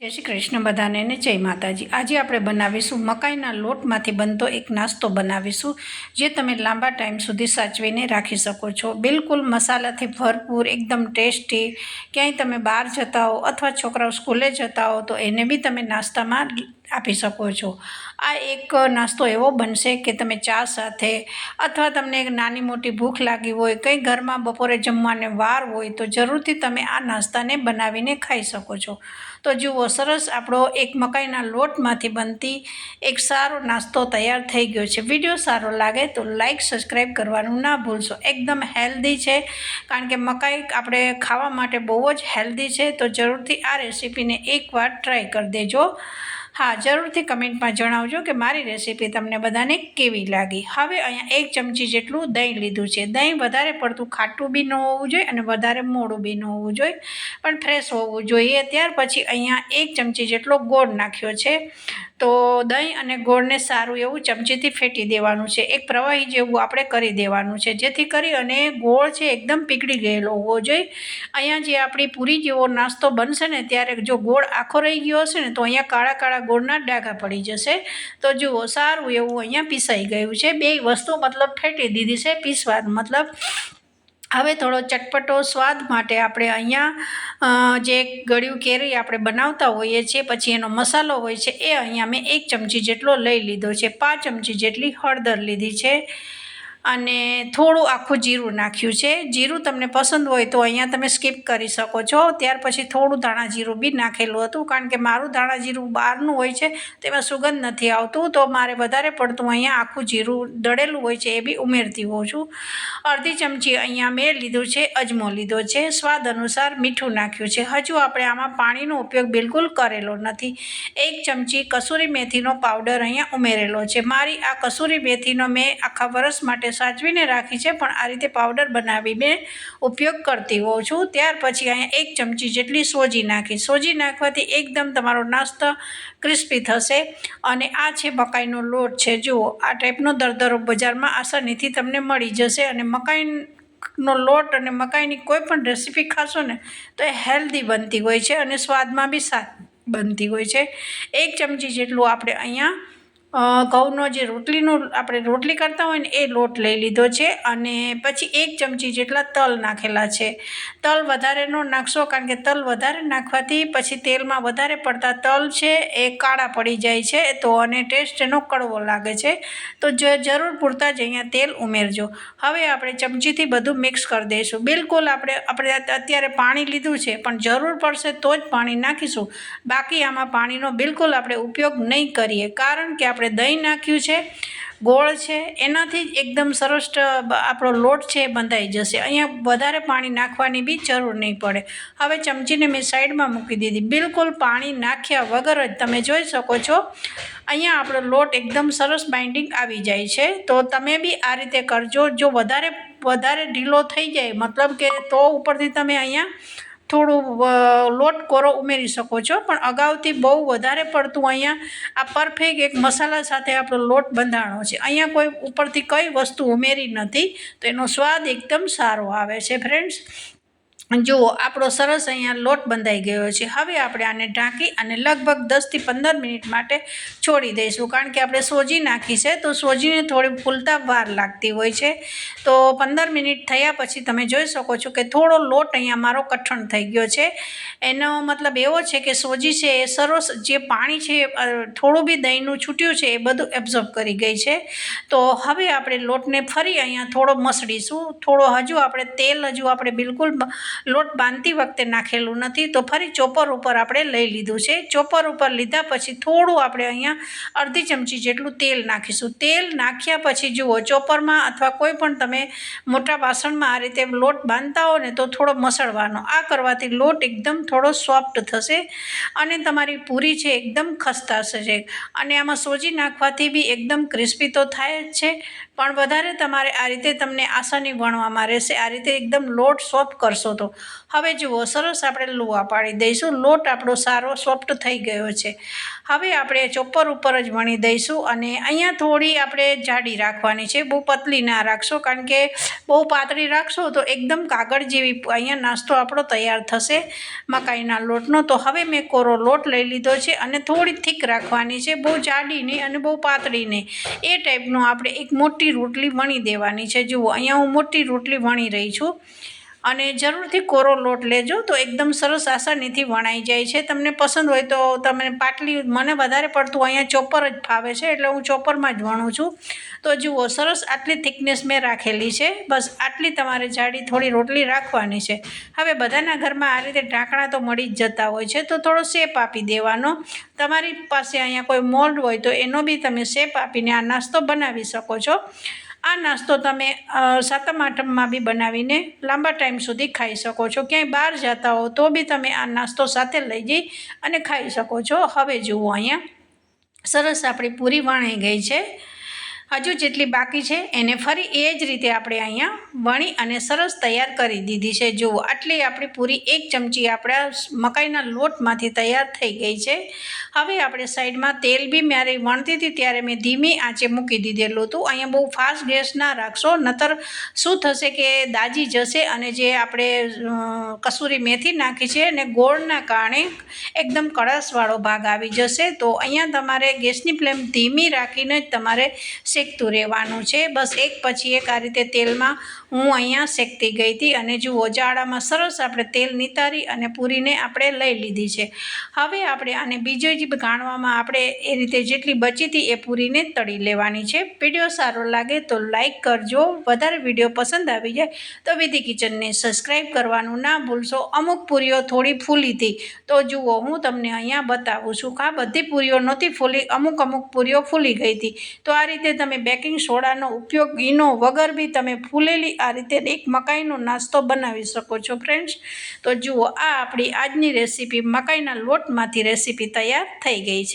જય શ્રી કૃષ્ણ બધાને ને જય માતાજી। આજે આપણે બનાવીશું મકાઈના લોટમાંથી બનતો એક નાસ્તો બનાવીશું, જે તમે લાંબા ટાઈમ સુધી સાચવીને રાખી શકો છો। બિલકુલ મસાલાથી ભરપૂર, એકદમ ટેસ્ટી। ક્યાંય તમે બહાર જતા હો અથવા છોકરાઓ સ્કૂલે જતા હો તો એને બી તમે નાસ્તામાં આપી શકો છો। આ એક નાસ્તો એવો બનશે કે તમે ચા સાથે અથવા તમને એક નાની મોટી ભૂખ લાગી હોય, કંઈ ઘરમાં બપોરે જમવાને વાર હોય તો જરૂરથી તમે આ નાસ્તાને બનાવીને ખાઈ શકો છો। તો જુઓ, સરસ આપણો એક મકાઈના લોટમાંથી બનતી એક સારો નાસ્તો તૈયાર થઈ ગયો છે। વિડીયો સારો લાગે તો લાઈક સબસ્ક્રાઈબ કરવાનું ના ભૂલશો। એકદમ હેલ્ધી છે, કારણ કે મકાઈ આપણે ખાવા માટે બહુ જ હેલ્ધી છે। તો જરૂરથી આ રેસીપીને એકવાર ટ્રાય કરી દેજો। હા, જરૂરથી કમેન્ટમાં જણાવજો કે મારી રેસીપી તમને બધાને કેવી લાગી। હવે અહીંયા 1 ચમચી જેટલું દહીં લીધું છે। દહીં વધારે પડતું ખાટું બી ન હોવું જોઈએ અને વધારે મોડું બી ન હોવું જોઈએ, પણ ફ્રેશ હોવું જોઈએ। ત્યાર પછી અહીંયા 1 ચમચી જેટલો ગોળ નાખ્યો છે। તો દહીં અને ગોળને સારું એવું ચમચીથી ફેટી દેવાનું છે। એક પ્રવાહી જેવું આપણે કરી દેવાનું છે, જેથી કરી અને ગોળ છે એકદમ પીગળી ગયેલો હોવો જોઈએ। અહીંયા જે આપણી પૂરી જેવો નાસ્તો બનશે ને, ત્યારે જો ગોળ આખો રહી ગયો હશે ને તો અહીંયા કાળા કાળા ગોળના ડાઘા પડી જશે। તો જુઓ, સારું એવું અહીંયા પીસાઈ ગયું છે। બે વસ્તુ મતલબ ફેટી દીધી છે, પીસવાનું મતલબ। હવે થોડો ચટપટો સ્વાદ માટે આપણે અહીંયા જે ગળ્યું કેરી આપણે બનાવતા હોઈએ છીએ, પછી એનો મસાલો હોય છે, એ અહીંયા મેં 1 ચમચી જેટલો લઈ લીધો છે। 5 ચમચી જેટલી હળદર લીધી છે અને થોડું આખું જીરું નાખ્યું છે। જીરું તમને પસંદ હોય તો અહીંયા તમે સ્કીપ કરી શકો છો। ત્યાર પછી થોડું ધાણા જીરું બી નાખેલું હતું, કારણ કે મારું ધાણા જીરું બહારનું હોય છે, તેમાં સુગંધ નથી આવતું, તો મારે વધારે પડતું અહીંયા આખું જીરું દળેલું હોય છે એ બી ઉમેરતી હોઉં છું। અડધી ચમચી અહીંયા મેં લીધું છે અજમો લીધો છે। સ્વાદ અનુસાર મીઠું નાખ્યું છે। હજુ આપણે આમાં પાણીનો ઉપયોગ બિલકુલ કરેલો નથી। 1 ચમચી કસૂરી મેથીનો પાવડર અહીંયા ઉમેરેલો છે। મારી આ કસૂરી મેથીનો મેં આખા વર્ષ માટે સાચવીને રાખી છે, પણ આ રીતે પાવડર બનાવીને ઉપયોગ કરતી હોઉં છું। ત્યાર પછી અહીંયા 1 ચમચી જેટલી સોજી નાખી। સોજી નાખવાથી એકદમ તમારો નાસ્તો ક્રિસ્પી થશે। અને આ છે મકાઈનો લોટ છે, જુઓ આ ટાઈપનો દરદરો બજારમાં આસાનીથી તમને મળી જશે। અને મકાઈનો લોટ અને મકાઈની કોઈ પણ રેસીપી ખાશો ને તો એ હેલ્ધી બનતી હોય છે અને સ્વાદમાં બી સારી બનતી હોય છે। 1 ચમચી જેટલું આપણે અહીંયા ઘઉંનો જે આપણે રોટલી કરતા હોય ને એ લોટ લઈ લીધો છે। અને પછી 1 ચમચી જેટલા તલ નાખેલા છે। તલ વધારે ન નાખશો, કારણ કે તલ વધારે નાખવાથી પછી તેલમાં વધારે પડતા તલ છે એ કાળા પડી જાય છે, તો અને ટેસ્ટ એનો કડવો લાગે છે। તો જરૂર પૂરતા જ અહીંયા તેલ ઉમેરજો। હવે આપણે ચમચીથી બધું મિક્સ કરી દઈશું। બિલકુલ આપણે અત્યારે પાણી લીધું છે, પણ જરૂર પડશે તો જ પાણી નાખીશું, બાકી આમાં પાણીનો બિલકુલ આપણે ઉપયોગ નહીં કરીએ, કારણ કે આપણે દહીં નાખ્યું છે, ગોળ છે, એનાથી જ એકદમ સરસ આપણો લોટ છે એ બંધાઈ જશે। અહીંયા વધારે પાણી નાખવાની બી જરૂર નહીં પડે। હવે ચમચીને મેં સાઈડમાં મૂકી દીધી। બિલકુલ પાણી નાખ્યા વગર જ તમે જોઈ શકો છો અહીંયા આપણો લોટ એકદમ સરસ બાઇન્ડિંગ આવી જાય છે। તો તમે બી આ રીતે કરજો। જો વધારે ઢીલો થઈ જાય, મતલબ કે તો ઉપરથી તમે અહીંયા થોડું લોટ કોરો ઉમેરી શકો છો, પણ અગાઉથી બહુ વધારે પડતું અહીંયા આ પરફેક્ટ એક મસાલા સાથે આપણો લોટ બંધાણો છે। અહીંયા કોઈ ઉપરથી કઈ વસ્તુ ઉમેરી નથી, તો એનો સ્વાદ એકદમ સારો આવે છે। ફ્રેન્ડ્સ, જુઓ આપણો સરસ અહીંયા લોટ બંધાઈ ગયો છે। હવે આપણે આને ઢાંકી અને લગભગ 10 થી 15 મિનિટ માટે છોડી દઈશું, કારણ કે આપણે સોજી નાખી છે, તો સોજીને થોડી ફૂલતા વાર લાગતી હોય છે। તો 15 મિનિટ થયા પછી તમે જોઈ શકો છો કે થોડો લોટ અહીંયા મારો કઠણ થઈ ગયો છે। એનો મતલબ એવો છે કે સોજી છે એ સરસ જે પાણી છે થોડું બી દહીંનું છૂટ્યું છે એ બધું એબ્ઝોર્બ કરી ગઈ છે। તો હવે આપણે લોટને ફરી અહીંયા થોડો મસળીશું। થોડો હજુ આપણે બિલકુલ લોટ બાંધતી વખતે નાખેલું નથી, તો ફરી ચોપર ઉપર આપણે લઈ લીધું છે। ચોપર ઉપર લીધા પછી થોડું આપણે અહીંયા અડધી ચમચી જેટલું તેલ નાખીશું। તેલ નાખ્યા પછી જુઓ, ચોપરમાં અથવા કોઈ પણ તમે મોટા વાસણમાં આ રીતે લોટ બાંધતા હો ને તો થોડો મસળવાનો। આ કરવાથી લોટ એકદમ થોડો સોફ્ટ થશે અને તમારી પૂરી છે એકદમ ખસ્તા થશે। અને આમાં સોજી નાખવાથી બી એકદમ ક્રિસ્પી તો થાય જ છે, પણ વધારે તમારે આ રીતે તમને આસાની વણવામાં રહેશે। આ રીતે એકદમ લોટ સોફ્ટ કરશો તો હવે જુઓ સરસ આપણે લુવા પાડી દઈશું। લોટ આપણો સારો સોફ્ટ થઈ ગયો છે। હવે આપણે ચોપર ઉપર જ વણી દઈશું અને અહીંયા થોડી આપણે જાડી રાખવાની છે, બહુ પતલી ના રાખશો, કારણ કે બહુ પાતળી રાખશો તો એકદમ કાગળ જેવી અહીંયા નાસ્તો આપણો તૈયાર થશે મકાઈના લોટનો। તો હવે મેં કોરો લોટ લઈ લીધો છે અને થોડી થીક રાખવાની છે, બહુ જાડી નહીં અને બહુ પાતળી નહીં, એ ટાઈપનો આપણે એક મોટી રોટલી વણી દેવાની છે। જુઓ અહીંયા હું મોટી રોટલી વણી રહી છું અને જરૂરથી કોરો લોટ લેજો તો એકદમ સરસ આસાનીથી વણાઈ જાય છે। તમને પસંદ હોય તો તમે પાટલી, મને વધારે પડતું અહીંયા ચોપર જ ફાવે છે એટલે હું ચોપરમાં જ વણું છું। તો જુઓ સરસ આટલી થિકનેસ મેં રાખેલી છે, બસ આટલી તમારે જાડી થોડી રોટલી રાખવાની છે। હવે બધાના ઘરમાં આ રીતે ઢાંકણા તો મળી જ જતા હોય છે, તો થોડો શેપ આપી દેવાનો। તમારી પાસે અહીંયા કોઈ મોલ્ડ હોય તો એનો બી તમે શેપ આપીને આ નાસ્તો બનાવી શકો છો। આ નાસ્તો તમે સાતમ આઠમમાં બી બનાવીને લાંબા ટાઈમ સુધી ખાઈ શકો છો। ક્યાંય બહાર જતા હો તો બી તમે આ નાસ્તો સાથે લઈ જઈ અને ખાઈ શકો છો। હવે જુઓ અહીંયા સરસ આપણી પૂરી વણાઈ ગઈ છે, હજુ જેટલી બાકી છે એને ફરી એ જ રીતે આપણે અહીંયા વણી અને સરસ તૈયાર કરી દીધી છે। જુઓ આટલી આપણી પૂરી 1 ચમચી આપણા મકાઈના લોટમાંથી તૈયાર થઈ ગઈ છે। હવે આપણે સાઈડમાં તેલ બી મારે વણતી હતી ત્યારે મેં ધીમી આંચે મૂકી દીધેલું હતું। અહીંયા બહુ ફાસ્ટ ગેસ ના રાખશો, નતર શું થશે કે દાજી જશે અને જે આપણે કસૂરી મેથી નાખી છે અને ગોળના કારણે એકદમ કળશવાળો ભાગ આવી જશે। તો અહીંયા તમારે ગેસની ફ્લેમ ધીમી રાખીને જ તમારે શેકતું રહેવાનું છે। બસ એક પછી એક આ રીતે તેલમાં હું અહીંયા શેકતી ગઈ હતી અને જુઓ જાળામાં સરસ આપણે તેલ નિતારી અને પૂરીને આપણે લઈ લીધી છે। હવે આપણે આને બીજો જ ગાણવામાં આપણે એ રીતે જેટલી બચી હતી એ પૂરીને તળી લેવાની છે। વિડીયો સારો લાગે તો લાઈક કરજો, વધારે વિડીયો પસંદ આવી જાય તો વિધિ કિચનને સબસ્ક્રાઈબ કરવાનું ના ભૂલશો। અમુક પૂરીઓ થોડી ફૂલી હતી તો જુઓ હું તમને અહીંયા બતાવું છું કે આ બધી પૂરીઓ નહોતી ફૂલી, અમુક પૂરીઓ ફૂલી ગઈ હતી। તો આ રીતે તમે બેકિંગ સોડાનો ઉપયોગ ઈનો વગર બી તમે ફૂલેલી આ રીતે એક મકાઈનો નાસ્તો બનાવી શકો છો ફ્રેન્ડ્સ। તો જુઓ આ આપણી આજની રેસીપી મકાઈના લોટમાંથી રેસીપી તૈયાર થઈ ગઈ છે।